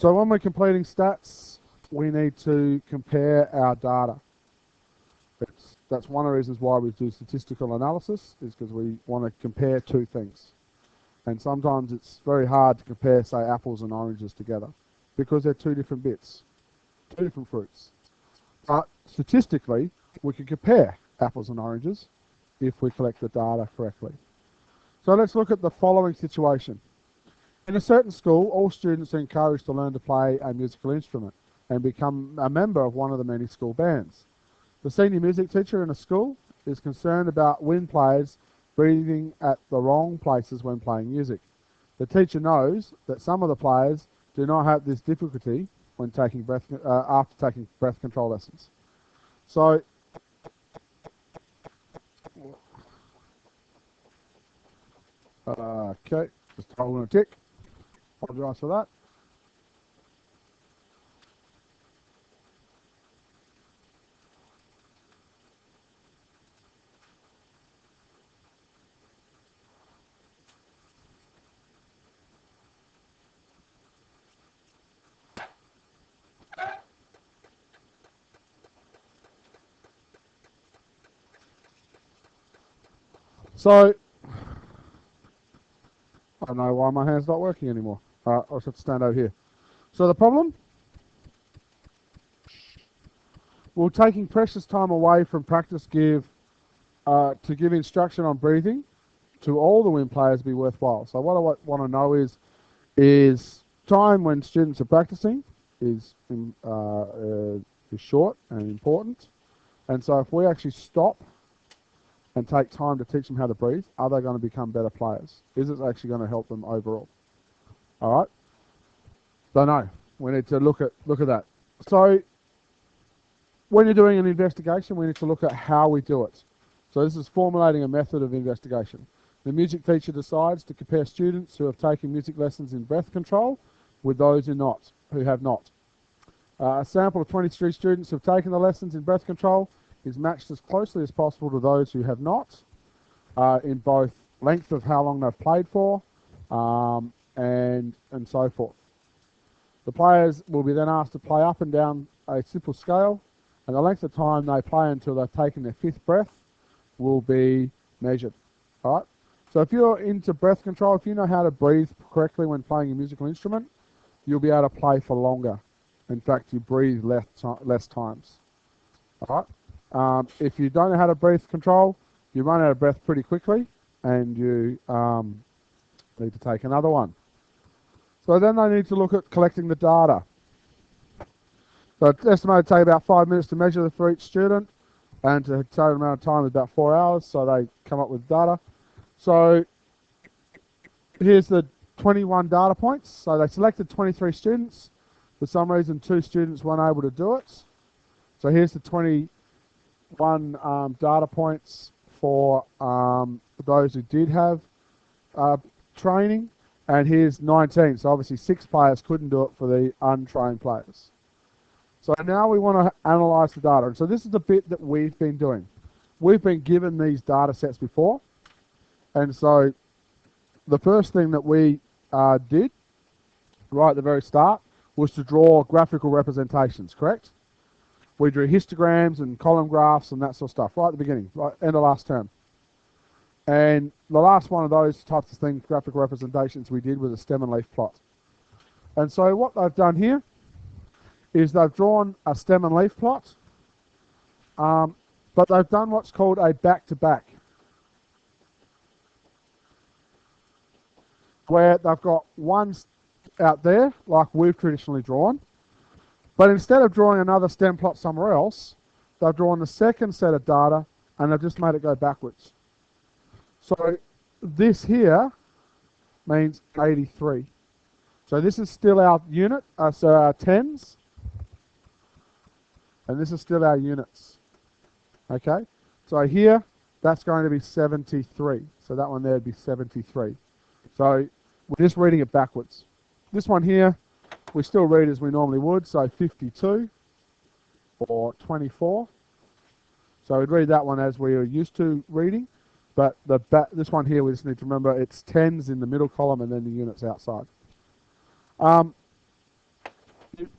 So when we're completing stats, we need to compare our data. That's one of the reasons why we do statistical analysis, is because we want to compare two things. And sometimes it's very hard to compare, say, apples and oranges together, because they're two different bits, two different fruits. But statistically, we can compare apples and oranges if we collect the data correctly. So let's look at the following situation. In a certain school, all students are encouraged to learn to play a musical instrument and become a member of one of the many school bands. The senior music teacher in a school is concerned about wind players breathing at the wrong places when playing music. The teacher knows that some of the players do not have this difficulty when taking after taking breath control lessons. So, okay, just holding a tick. Apologise for that. So, I don't know why my hand's not working anymore. I'll just have to stand over here. So the problem? We're taking precious time away from practice to give instruction on breathing to all the wind players be worthwhile. So what I want to know is time when students are practicing is short and important. And so if we actually stop and take time to teach them how to breathe, are they going to become better players? Is it actually going to help them overall? All right. Don't know. We need to look at that. So when you're doing an investigation, we need to look at how we do it. So this is formulating a method of investigation. The music teacher decides to compare students who have taken music lessons in breath control with those who have not. A sample of 23 students who have taken the lessons in breath control is matched as closely as possible to those who have not, in both length of how long they've played for, and so forth. The players will be then asked to play up and down a simple scale, and the length of time they play until they've taken their fifth breath will be measured. All right. So if you're into breath control, if you know how to breathe correctly when playing a musical instrument, you'll be able to play for longer. In fact, you breathe less times. All right. If you don't know how to breathe control, you run out of breath pretty quickly, and you need to take another one. So then they need to look at collecting the data. So it's estimated to take about 5 minutes to measure for each student, and the total amount of time is about 4 hours, so they come up with data. So here's the 21 data points. So they selected 23 students. For some reason, 2 students weren't able to do it. So here's the 21 data points for those who did have training, and here's 19. So obviously 6 players couldn't do it for the untrained players. So now we want to analyze the data. And so this is the bit that we've been doing. We've been given these data sets before. And so the first thing that we did right at the very start was to draw graphical representations, correct? We drew histograms and column graphs and that sort of stuff right at the beginning, right end of last term. And the last one of those types of things, graphical representations, we did was a stem and leaf plot. And so what they've done here is they've drawn a stem and leaf plot, but they've done what's called a back-to-back, where they've got one out there, like we've traditionally drawn, but instead of drawing another stem plot somewhere else, they've drawn the second set of data, and they've just made it go backwards. So this here means 83. So this is still our unit, so our tens, and this is still our units. Okay, so here, that's going to be 73. So that one there would be 73. So we're just reading it backwards. This one here, we still read as we normally would, so 52 or 24. So we'd read that one as we are used to reading, but this one here, we just need to remember it's tens in the middle column and then the units outside.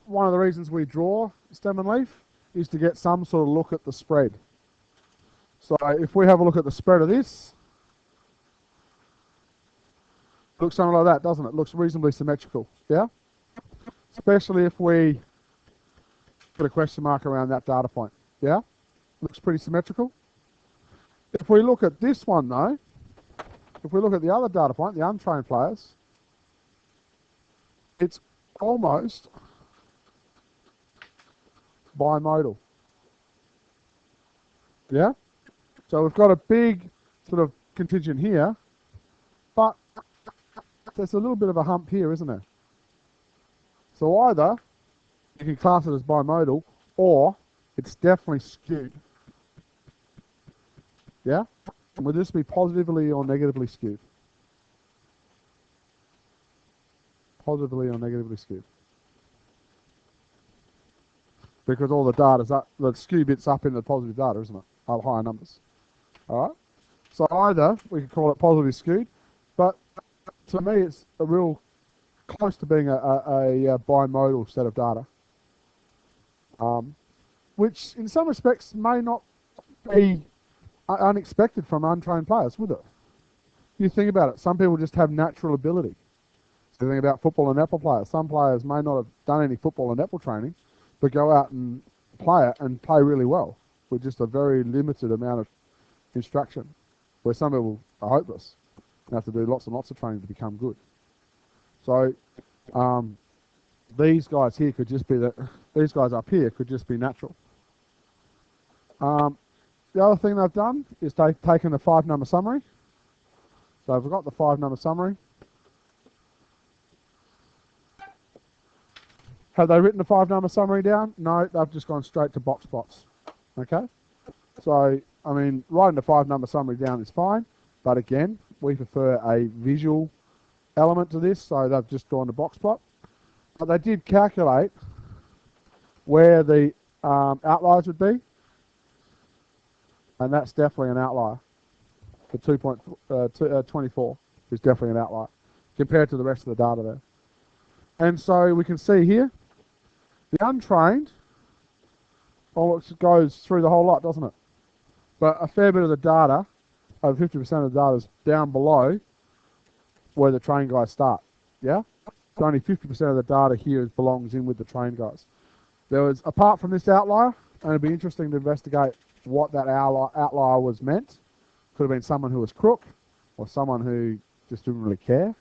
One of the reasons we draw stem and leaf is to get some sort of look at the spread. So if we have a look at the spread of this, it looks something like that, doesn't it? It looks reasonably symmetrical, yeah? Especially if we put a question mark around that data point, yeah? Looks pretty symmetrical. If we look at this one though, if we look at the other data point, the untrained players, it's almost bimodal, yeah? So we've got a big sort of contingent here, but there's a little bit of a hump here, isn't there? So either you can class it as bimodal, or it's definitely skewed. Yeah? And would this be positively or negatively skewed? Positively or negatively skewed? Because all the data's up, the skew bit's up in the positive data, isn't it? Higher numbers. All right? So either we could call it positively skewed, but to me it's a real close to being a bimodal set of data, which in some respects may not be unexpected from untrained players, would it? You think about it, some people just have natural ability. So think about football and netball players. Some players may not have done any football and netball training, but go out and play it and play really well with just a very limited amount of instruction, where some people are hopeless and have to do lots and lots of training to become good. So these guys here could just be these guys up here could just be natural. The other thing they've done is they've taken the 5-number summary. So I've got the 5-number summary. Have they written the 5-number summary down? No, they've just gone straight to box plots. Okay? So, I mean, writing the 5-number summary down is fine, but again, we prefer a visual element to this, so they've just drawn the box plot. But they did calculate where the outliers would be, and that's definitely an outlier. The 2.24 is definitely an outlier compared to the rest of the data there. And so we can see here, the untrained almost goes through the whole lot, doesn't it? But a fair bit of the data, over 50% of the data, is down below where the trained guys start. Yeah? So only 50% of the data here belongs in with the trained guys. There was, apart from this outlier, and it'd be interesting to investigate what that outlier was meant. Could have been someone who was crook, or someone who just didn't really care.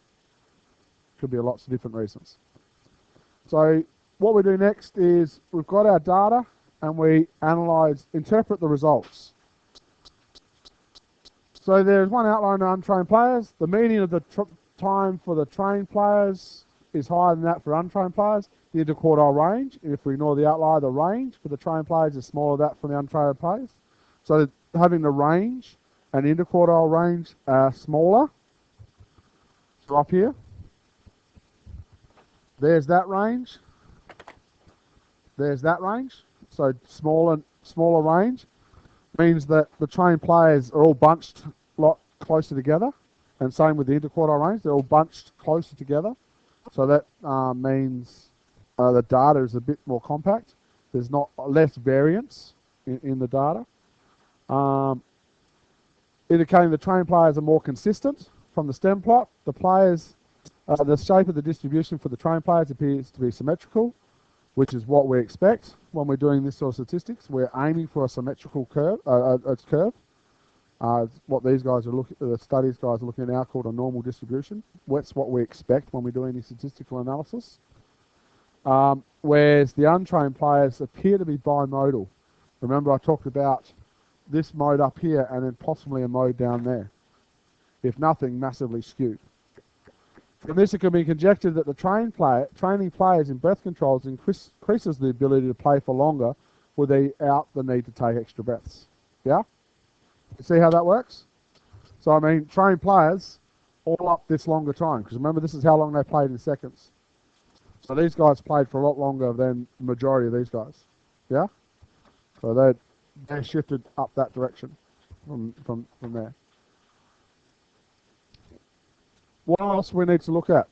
Could be lots of different reasons. So what we do next is we've got our data and we interpret the results. So there's one outlier on untrained players. The median of the time for the trained players is higher than that for untrained players. The interquartile range, and if we ignore the outlier, the range for the trained players is smaller than that for the untrained players. So having the range and interquartile range are smaller. So up here, there's that range. There's that range. So smaller range means that the trained players are all bunched a lot closer together, and same with the interquartile range, they're all bunched closer together. So that means the data is a bit more compact. There's not less variance in the data. Indicating the trained players are more consistent from the stem plot. The players, the shape of the distribution for the trained players appears to be symmetrical, which is what we expect when we're doing this sort of statistics. We're aiming for a symmetrical curve. What these guys are the studies guys are looking at now called a normal distribution. That's what we expect when we're doing the statistical analysis. Whereas the untrained players appear to be bimodal. Remember I talked about this mode up here and then possibly a mode down there. If nothing, massively skewed. From this it can be conjectured that the training players in breath controls increases the ability to play for longer without the need to take extra breaths. Yeah? You see how that works? So I mean, trained players all up this longer time, because remember this is how long they played in seconds. So these guys played for a lot longer than the majority of these guys. Yeah? So they shifted up that direction from there. What else we need to look at?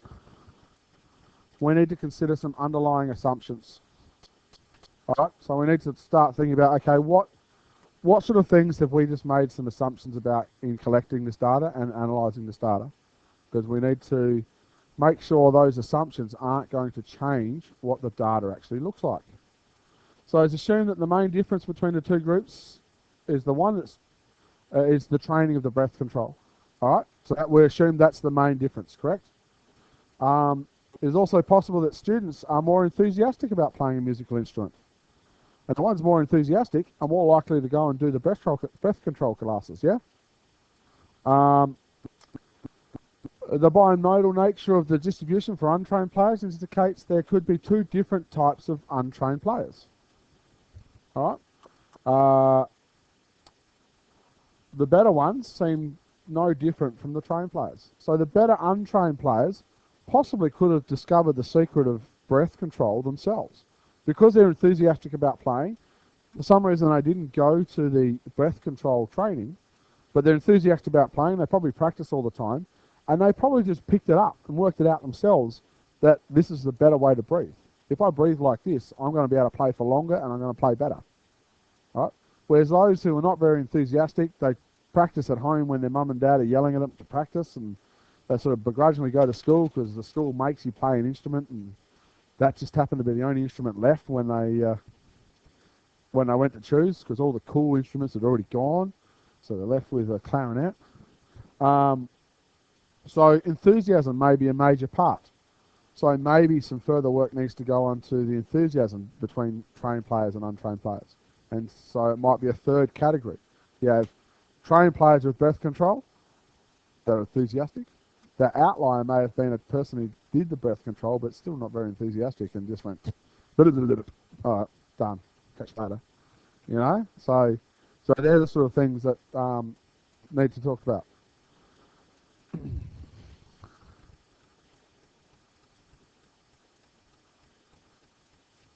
we need to consider some underlying assumptions. All right, so we need to start thinking about, okay, what sort of things have we just made some assumptions about in collecting this data and analysing this data? Because we need to make sure those assumptions aren't going to change what the data actually looks like. So it's assumed that the main difference between the two groups is the one that's is the training of the breath control. All right, so we assume that's the main difference, correct? It's also possible that students are more enthusiastic about playing a musical instrument. And the ones more enthusiastic are more likely to go and do the breath control classes, yeah? The bimodal nature of the distribution for untrained players indicates there could be two different types of untrained players. All right? The better ones seem no different from the trained players. So the better untrained players possibly could have discovered the secret of breath control themselves. Because they're enthusiastic about playing, for some reason they didn't go to the breath control training, but they're enthusiastic about playing, they probably practice all the time, and they probably just picked it up and worked it out themselves that this is the better way to breathe. If I breathe like this, I'm going to be able to play for longer and I'm going to play better. All right? Whereas those who are not very enthusiastic, they practice at home when their mum and dad are yelling at them to practice, and they sort of begrudgingly go to school because the school makes you play an instrument, and that just happened to be the only instrument left when they went to choose, because all the cool instruments had already gone, so they're left with a clarinet. So enthusiasm may be a major part. So maybe some further work needs to go on to the enthusiasm between trained players and untrained players. And so it might be a third category. You have trained players with breath control that are enthusiastic. The outlier may have been a person who did the breath control but still not very enthusiastic and just went, all right, done, catch you later. You know? So they're the sort of things that need to talk about.